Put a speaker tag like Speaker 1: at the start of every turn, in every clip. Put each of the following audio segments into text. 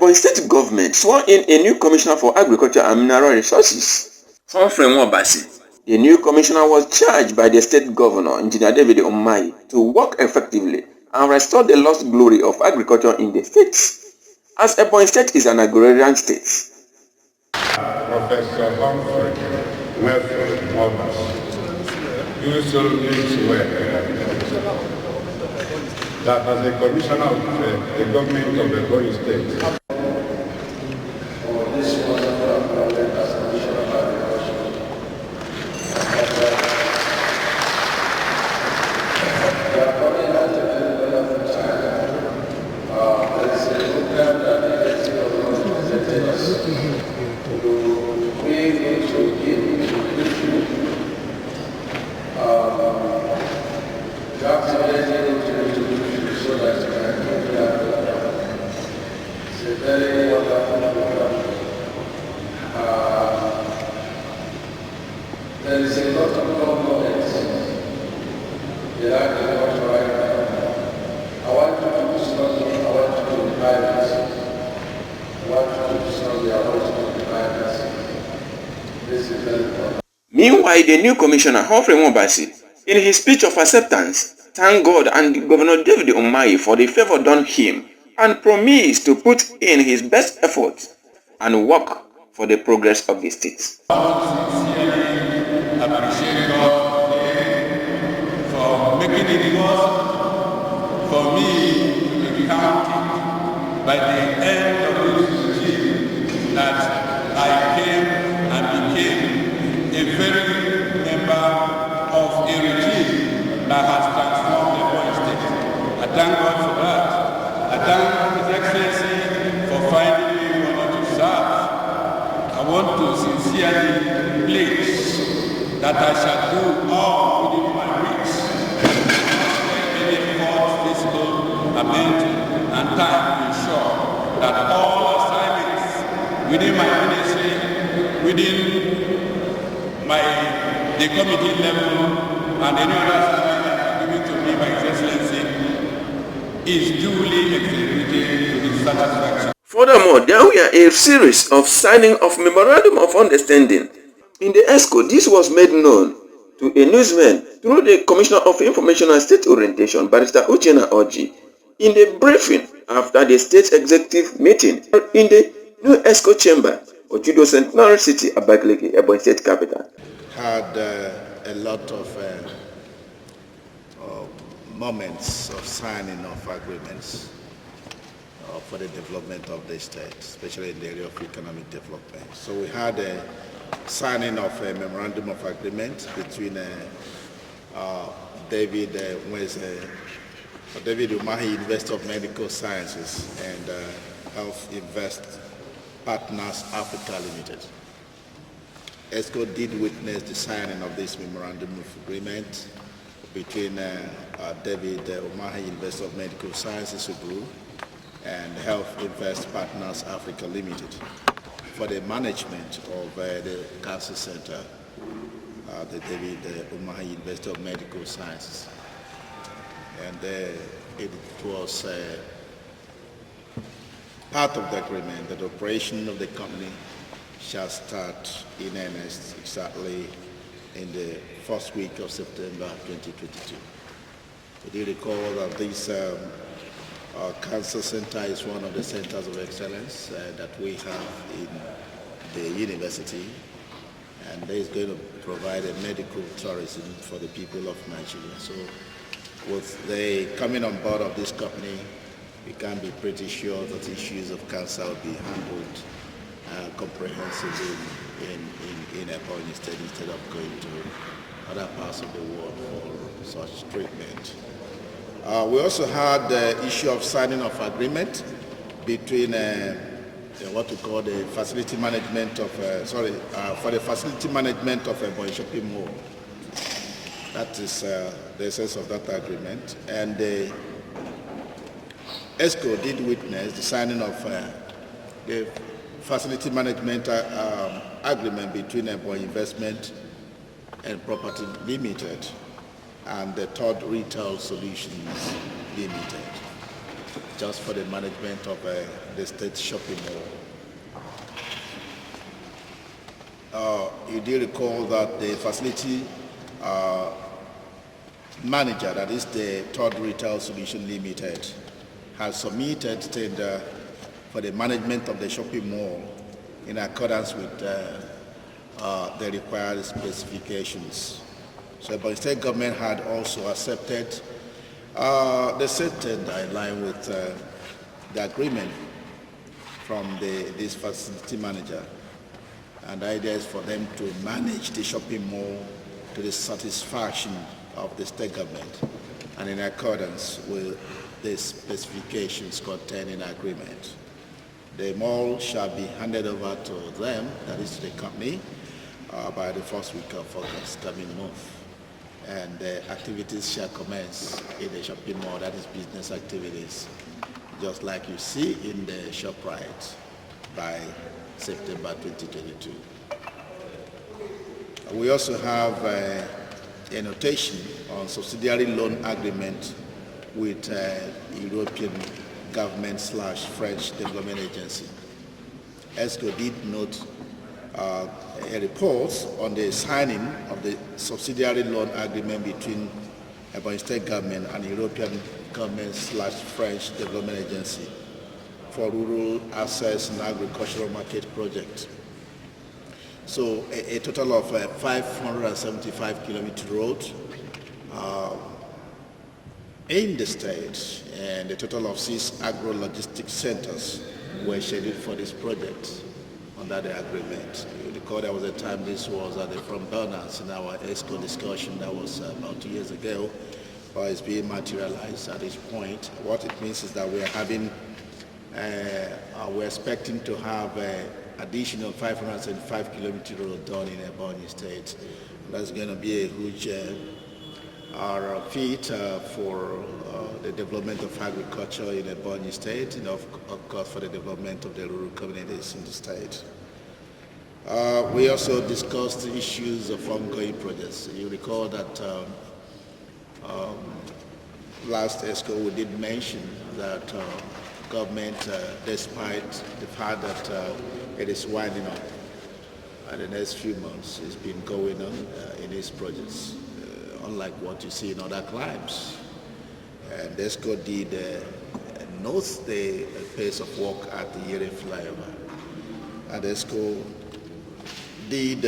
Speaker 1: Ebonyi State government swore in a new commissioner for agriculture and mineral resources. The new commissioner was charged by the state governor, Engineer David Umahi, to work effectively and restore the lost glory of agriculture in the state, as Ebonyi State is an agrarian state.
Speaker 2: Professor Humphrey Westwood Thomas, you solemnly swear that as a commissioner of the government of the Ebonyi State, there is a lot of components that I can watch right now. I want you to do something, I want you to divide it. I want you to do something, I want you to divide it. This is very important.
Speaker 1: Meanwhile, the new commissioner, Humphrey Westwood, in his speech of acceptance, thanked God and Governor David Umahi for the favor done him and promised to put in his best efforts and work for the progress of the state.
Speaker 3: I appreciate God for making it possible for me to be counted by the end of this regime that I came and became a very member of a regime that has transformed the Ebonyi State. I thank God for that. I thank His Excellency for finding me one to serve. I want to sincerely pledge that I shall do all within my reach, any effort, physical, mental, and time to ensure that all assignments within my ministry, within the committee level, and any other assignment that is given to me by His Excellency is duly executed to his satisfaction.
Speaker 1: Furthermore, there were a series of signing of Memorandum of Understanding. In the ESCO, this was made known to a newsman through the Commissioner of Information and State Orientation, Barrister Uchenna Orji, in the briefing after the state executive meeting in the new ESCO chamber, Ojudo Centenary City, Abakaliki, Ebonyi State capital.
Speaker 4: Had a lot of moments of signing of agreements for the development of the state, especially in the area of economic development. So we had a signing of a memorandum of agreement between David Umahi, University of Medical Sciences, and Health Invest Partners Africa Limited. ESCO did witness the signing of this memorandum of agreement between David Umahi, University of Medical Sciences, Group, and Health Invest Partners Africa Limited for the management of the cancer center, the David Umahi University of Medical Sciences. And it was part of the agreement that the operation of the company shall start in earnest exactly in the first week of September 2022. We do recall that this cancer center is one of the centers of excellence that we have in the university, and it is going to provide a medical tourism for the people of Nigeria. So with the coming on board of this company, we can be pretty sure that issues of cancer will be handled comprehensively in Ebonyi State instead of going to other parts of the world for such treatment. We also had the issue of signing of agreement between what we call the facility management of, for the facility management of Ebonyi Shopping Mall. That is the essence of that agreement. And the ESCO did witness the signing of the facility management agreement between Ebonyi Investment and Property Limited and the Third Retail Solutions Limited. just for the management of the state shopping mall. You do recall that the facility manager, that is the Third Retail Solution Limited, has submitted tender for the management of the shopping mall in accordance with the required specifications. So the state government had also accepted the said tender in line with the agreement from this facility manager. And the idea is for them to manage the shopping mall to the satisfaction of the state government and in accordance with the specifications contained in the agreement. The mall shall be handed over to them, that is to the company, by the first week of August coming month. And the activities shall commence in the shopping mall, that is business activities, just like you see in the ShopRite by September 2022. We also have a notation on subsidiary loan agreement with European government / French Development Agency. ESCO did note a report on the signing of the subsidiary loan agreement between Ebonyi State Government and European government / French Development Agency for rural access and agricultural market project. So a total of 575 kilometer road in the state, and a total of 6 agro-logistics centers were scheduled for this project under the agreement. You recall there was a time this was at the front burners in our ESCO discussion. That was about 2 years ago, but it's being materialized at this point. What it means is that we are having, we're expecting to have additional 575 kilometer road done in Ebonyi State. That's going to be a huge feat for the development of agriculture in Ebonyi State, and of course for the development of the rural communities in the state. We also discussed the issues of ongoing projects. You recall that last ESCO we did mention that government, despite the fact that it is winding up, and the next few months it's been going on in these projects, unlike what you see in other climes. And ESCO did note the pace of work at the Yere flyover. And ESCO did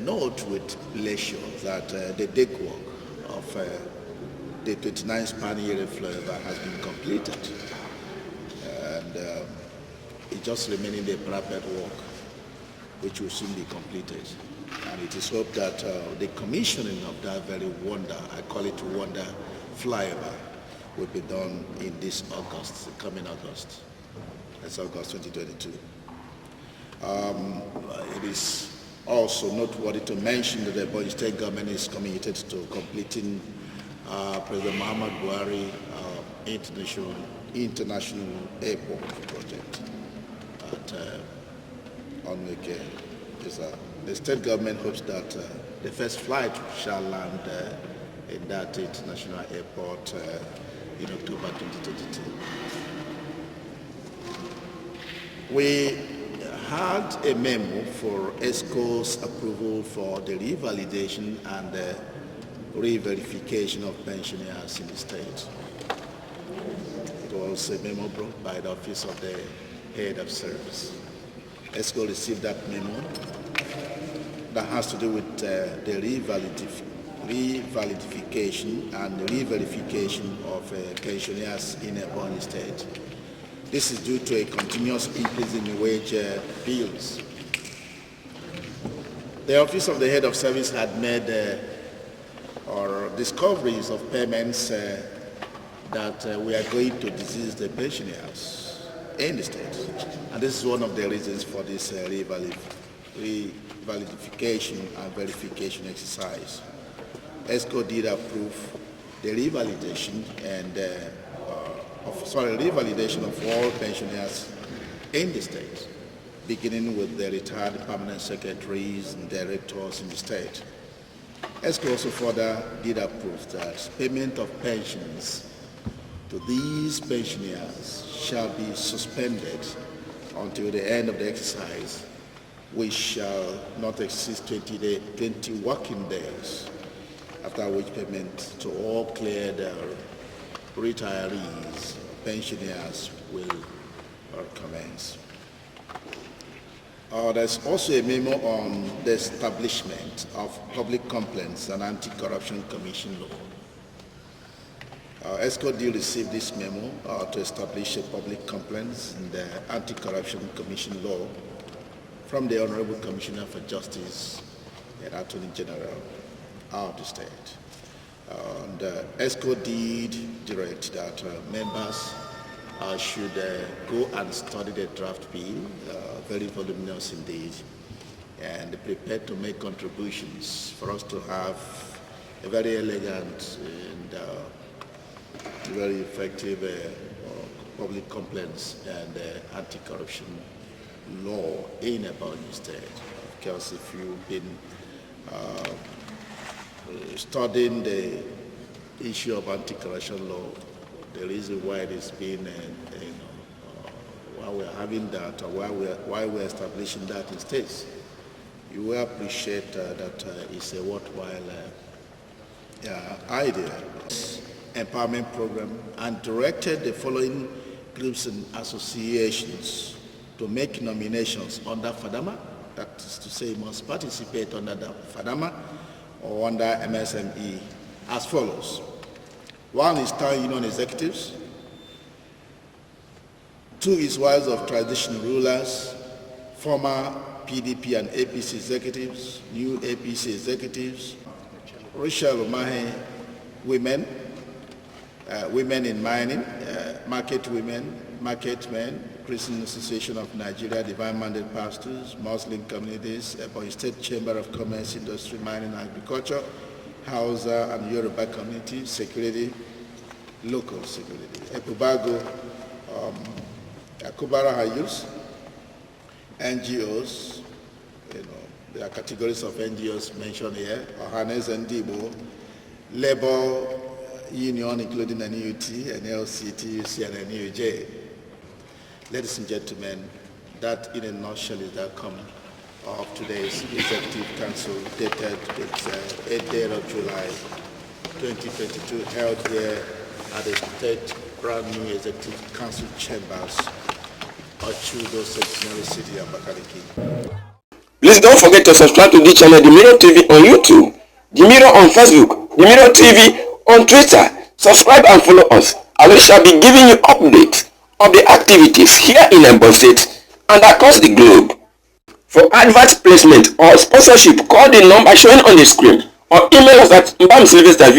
Speaker 4: note with pleasure that the deck work of the 29-span Yere flyover has been completed. And it's just remaining the parapet work, which will soon be completed. And it is hoped that the commissioning of that very wonder, I call it wonder flyover, will be done in this August, coming August. That's August 2022. It is also noteworthy to mention that the Ebonyi State government is committed to completing President Muhammad Buhari International Airport project at Onweke. The state government hopes that the first flight shall land in that international airport in October 2022. We had a memo for ESCO's approval for the revalidation and re-verification of pensioners in the state. It was a memo brought by the Office of the Head of Service. ESCO received that memo that has to do with the revalidification and re-verification of pensioners in Ebonyi State. This is due to a continuous increase in wage bills. The Office of the Head of Service had made discoveries of payments that we are going to disease the pensioners in the state. And this is one of the reasons for this revalidification and verification exercise. ESCO did approve the revalidation and revalidation of all pensioners in the state, beginning with the retired permanent secretaries and directors in the state. ESCO also further did approve that payment of pensions to these pensioners shall be suspended until the end of the exercise, which shall not exceed 20 working days, after which payment to all cleared retirees, pensioners will commence. There's also a memo on the establishment of Public Complaints and Anti-Corruption Commission law. ESCOD received this memo to establish a Public Complaints and Anti-Corruption Commission law from the Honorable Commissioner for Justice and Attorney General of the state. And ESCOD did direct that members should go and study the draft bill, very voluminous indeed, and prepared to make contributions for us to have a very elegant and very effective public complaints and anti-corruption law in Ebonyi State. Of course, if you've been studying the issue of anti-corruption law, the reason why it is being, why we're having that, or why we're establishing that in states, you will appreciate that it's a worthwhile idea. Empowerment program, and directed the following groups and associations to make nominations under FADAMA, that is to say, must participate under the FADAMA or under MSME as follows. One is town union executives. Two is wives of traditional rulers, former PDP and APC executives, new APC executives, Rachel Umahi, women, women in mining, market women, market men, Christian Association of Nigeria, Divine Mandate Pastors, Muslim communities, Ebonyi State Chamber of Commerce, Industry, Mining, and Agriculture, Hausa and Yoruba community, security, local security, Epubago, Akubara Hayus, NGOs, there are categories of NGOs mentioned here, Ohanes and Dibo, Labor Union, including NUT, NLC, TUC, and NUJ. Ladies and gentlemen, that in a nutshell is the outcome of today's Executive Council dated 8th day of July 2022, held here at the State brand new Executive Council chambers of Chudo Secretary City of Bakaliki.
Speaker 1: Please don't forget to subscribe to the channel The Mirror TV on YouTube, The Mirror on Facebook, The Mirror TV on Twitter. Subscribe and follow us, and we shall be giving you updates of the activities here in Ebonyi State and across the globe. For advert placement or sponsorship, call the number showing on the screen or email us at mbamsylvester